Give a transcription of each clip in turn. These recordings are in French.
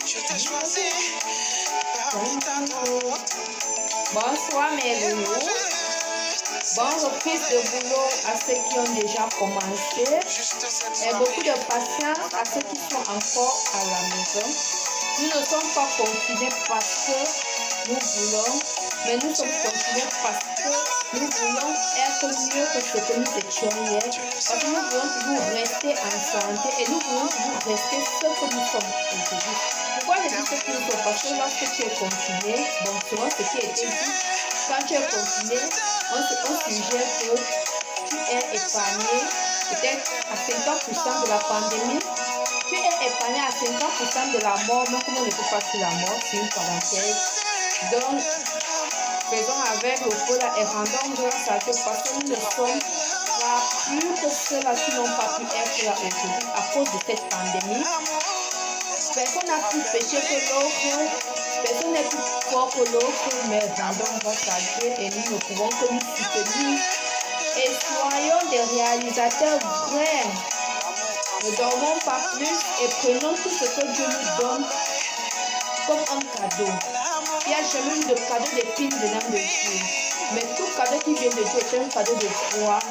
Je t'ai choisi parmi tant d'autres. Bonsoir mes loulous. Bonne reprise de boulot à ceux qui ont déjà commencé. Et beaucoup de patience à ceux qui sont encore à la maison. Nous ne sommes pas confinés parce que nous voulons, mais nous sommes confinés parce que nous voulons être mieux que ce que nous étions hier. Parce que nous voulons toujours rester en santé et nous voulons toujours rester ce que nous sommes aujourd'hui. Pourquoi je dis ce que nous sommes? Parce que lorsque tu es confiné, bon, selon ce qui a été dit, quand tu es confiné, on suggère que tu es épargné peut-être à 50% de la pandémie. Tu es épargné à 50% de la mort, mais comment on ne peut pas sur la mort, c'est une parenthèse. Donc, faisons avec le feu là et rendons grâce à Dieu parce que nous ne sommes pas plus que ceux-là qui n'ont pas pu être là aujourd'hui à cause de cette pandémie. Personne n'a plus péché que l'autre, personne n'est plus fort que l'autre, mais rendons grâce à Dieu et nous ne pouvons que nous soutenir. Et soyons des réalisateurs vrais. Ne dormons pas plus et prenons tout ce que Dieu nous donne comme un cadeau. Il n'y a jamais eu de cadeau d'épines venant de Dieu. Mais tout cadeau qui vient de Dieu est un cadeau de gloire,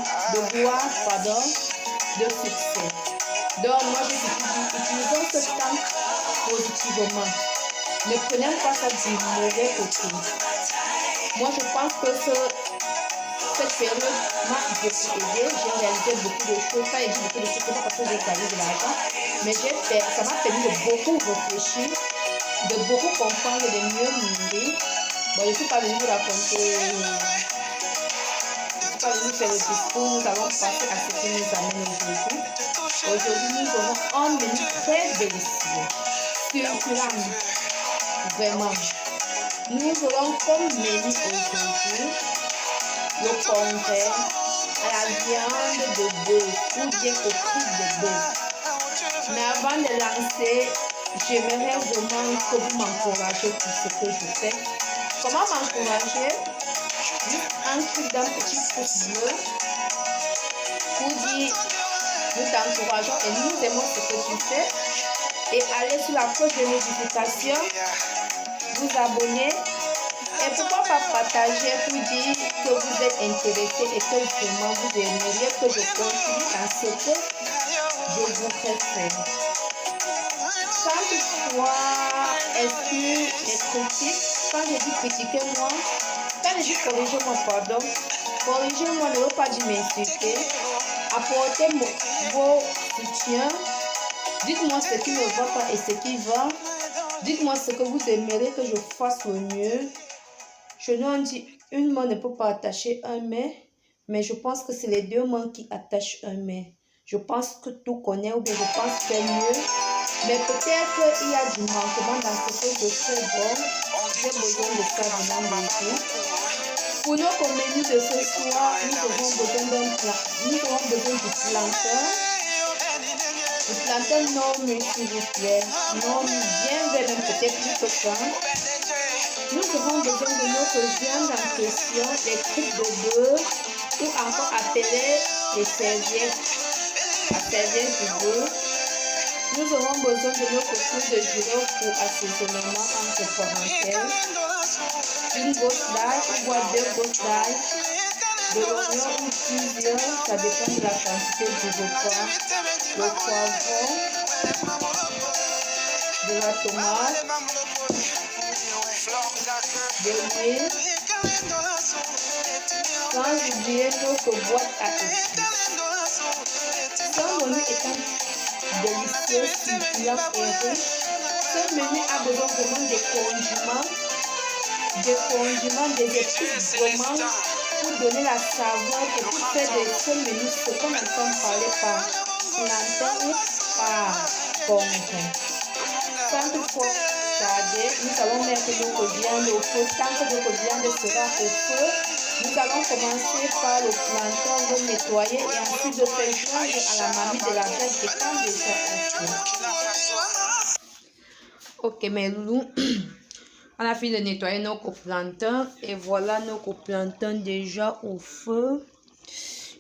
de succès. Donc moi je dis, utilisons ce temps positivement. Ne prenons pas ça du mauvais côté. Moi je pense que cette période m'a beaucoup aidé. J'ai réalisé beaucoup de choses. Ça a dit beaucoup de choses, pas parce que j'ai gagné de l'argent. Mais ça m'a permis de beaucoup réfléchir, de beaucoup comprendre, de mieux mûrir. Bon, je ne suis pas venue vous raconter, je ne suis pas venue faire le discours. Nous allons passer à ce qui nous amène aujourd'hui. Aujourd'hui, nous aurons un menu très délicieux, succulent, vraiment. Nous aurons comme menu aujourd'hui le congrès à la viande de bœuf ou bien au cru de bœuf. Mais avant de lancer, j'aimerais vraiment que vous m'encouragez pour ce que je fais. Comment m'encourager? Juste un truc d'un petit pouce bleu pour dire nous t'encourageons et nous aimons ce que tu fais. Et allez sur la cloche de notification, vous abonner. Et pourquoi pas partager pour dire que vous êtes intéressé et que vraiment vous aimeriez que je continue dans ce que je voudrais faire. Sans toutefois exclure les critiques, quand je dis critiquez-moi, quand je dis corrigez-moi, pardon, corrigez-moi ne veut pas dire m'insulter. Apportez vos soutiens. Dites-moi ce qui ne va pas et ce qui va. Dites-moi ce que vous aimeriez que je fasse au mieux. Je nous dis, une main ne peut pas attacher un mais je pense que c'est les deux mains qui attachent un mais. Je pense que tout connaît ou bien je pense faire mieux. Mais peut-être qu'il y a du manquement dans ce que je fais. Bon, j'ai besoin de ça venant de vous. Pour notre menu de ce soir, nous aurons besoin d'un plat. Nous aurons besoin du plantain. Le plantain non, s'il vous plaît. Non, bien vert, même peut-être plus que ça. Nous aurons besoin de notre viande en question, les trucs de bœuf, ou encore appelés les serviettes, la serviette du bœuf. Nous aurons besoin de notre clou de girofle pour assaisonnement entre parenthèses, une gousse d'ail ou boire 2 gousses d'ail, de l'oignon ou plusieurs, ça dépend de la quantité du repas, le poivron, de la tomate, de l'huile, sans oublier notre boîte à épices. Ce menu étant délicieux, succulent et riche, ce menu a besoin vraiment des épices vraiment pour donner la saveur et pour faire de ce menu ce qu'on entend parler par plantain ou par congrès. Sans toutefois tarder, nous allons mettre notre viande au feu. Tant que notre viande sera au feu, nous allons commencer par le plantain, le nettoyer et ensuite de faire joindre à la marmite de la viande qui est déjà au feu. Ok mes loulous, on a fini de nettoyer nos plantains et voilà nos plantains déjà au feu.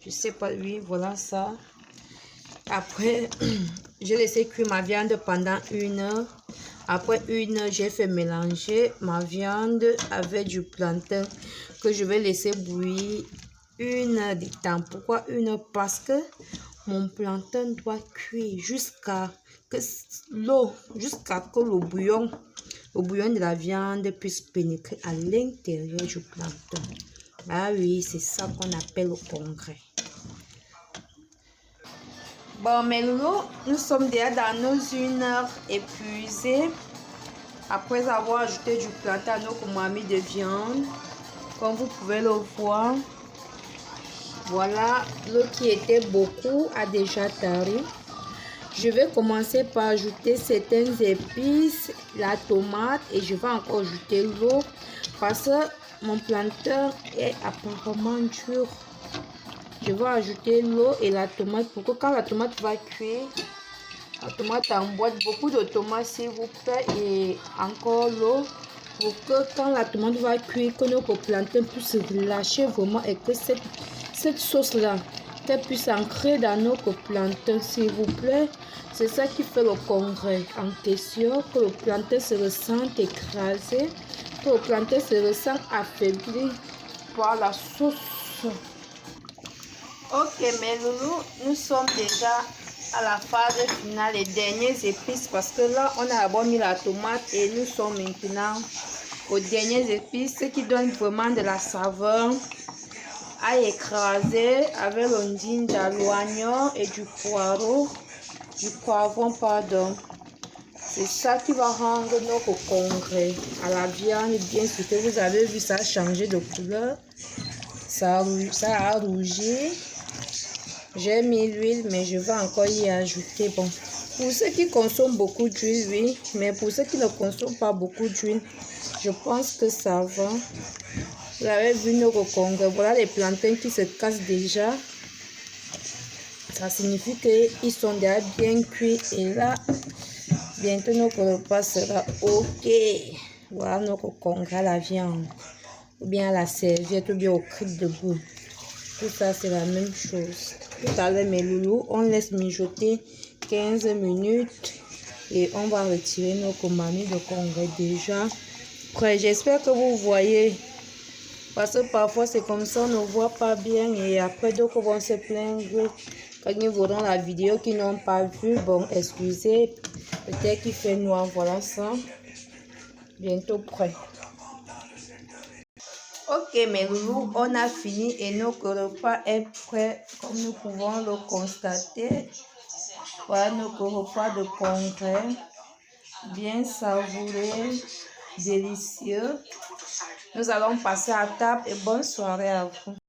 Je sais pas, oui, voilà ça. Après, j'ai laissé cuire ma viande pendant 1 heure. Après 1 heure, j'ai fait mélanger ma viande avec du plantain que je vais laisser bouillir 1 heure de temps. Pourquoi 1 heure? Parce que mon plantain doit cuire jusqu'à que le bouillon de la viande puisse pénétrer à l'intérieur du plantain. Ah oui, c'est ça qu'on appelle le congrès. Bon, mes loulous, nous sommes déjà dans nos 1 heure épuisées. Après avoir ajouté du plantain à nos comami de viande, comme vous pouvez le voir, voilà, l'eau qui était beaucoup a déjà tari. Je vais commencer par ajouter certaines épices, la tomate, et je vais encore ajouter l'eau parce que mon plantain est apparemment dur. Je vais ajouter l'eau et la tomate pour que quand la tomate va cuire, la tomate emboîte beaucoup de tomates s'il vous plaît et encore l'eau pour que quand la tomate va cuire, que notre plantain puisse se relâcher vraiment et que cette sauce là qu'elle puisse ancrer dans notre plantain s'il vous plaît. C'est ça qui fait le congrès en question, que le plantain se ressente écrasé, que le plantain se ressent affaibli par la sauce. Ok mes loulous, nous sommes déjà à la phase finale, les dernières épices parce que là on a d'abord mis la tomate et nous sommes maintenant aux dernières épices qui donnent vraiment de la saveur à écraser avec l'ondine d'aloignon et du poivron pardon. C'est ça qui va rendre notre congrès à la viande. Bien sûr que vous avez vu, ça a changé de couleur, ça a rougi. J'ai mis l'huile, mais je vais encore y ajouter. Bon, pour ceux qui consomment beaucoup d'huile, oui, mais pour ceux qui ne consomment pas beaucoup d'huile, je pense que ça va. Vous avez vu nos congrès. Voilà les plantains qui se cassent déjà. Ça signifie qu'ils sont déjà bien cuits. Et là, bientôt notre repas sera ok. Voilà notre congrès à la viande. Ou bien à la serviette, ou bien au cric de boule. Tout ça, c'est la même chose. Tout à l'heure, mes loulous, on laisse mijoter 15 minutes et on va retirer nos comami de congrès déjà prêt. J'espère que vous voyez. Parce que parfois, c'est comme ça, on ne voit pas bien et après, d'autres vont se plaindre quand ils verront la vidéo qu'ils n'ont pas vu. Bon, excusez, peut-être qu'il fait noir. Voilà ça. Bientôt prêt. Ok mes loulous, on a fini et notre repas est prêt comme nous pouvons le constater. Voilà notre repas de congrès, bien savouré, délicieux. Nous allons passer à table et bonne soirée à vous.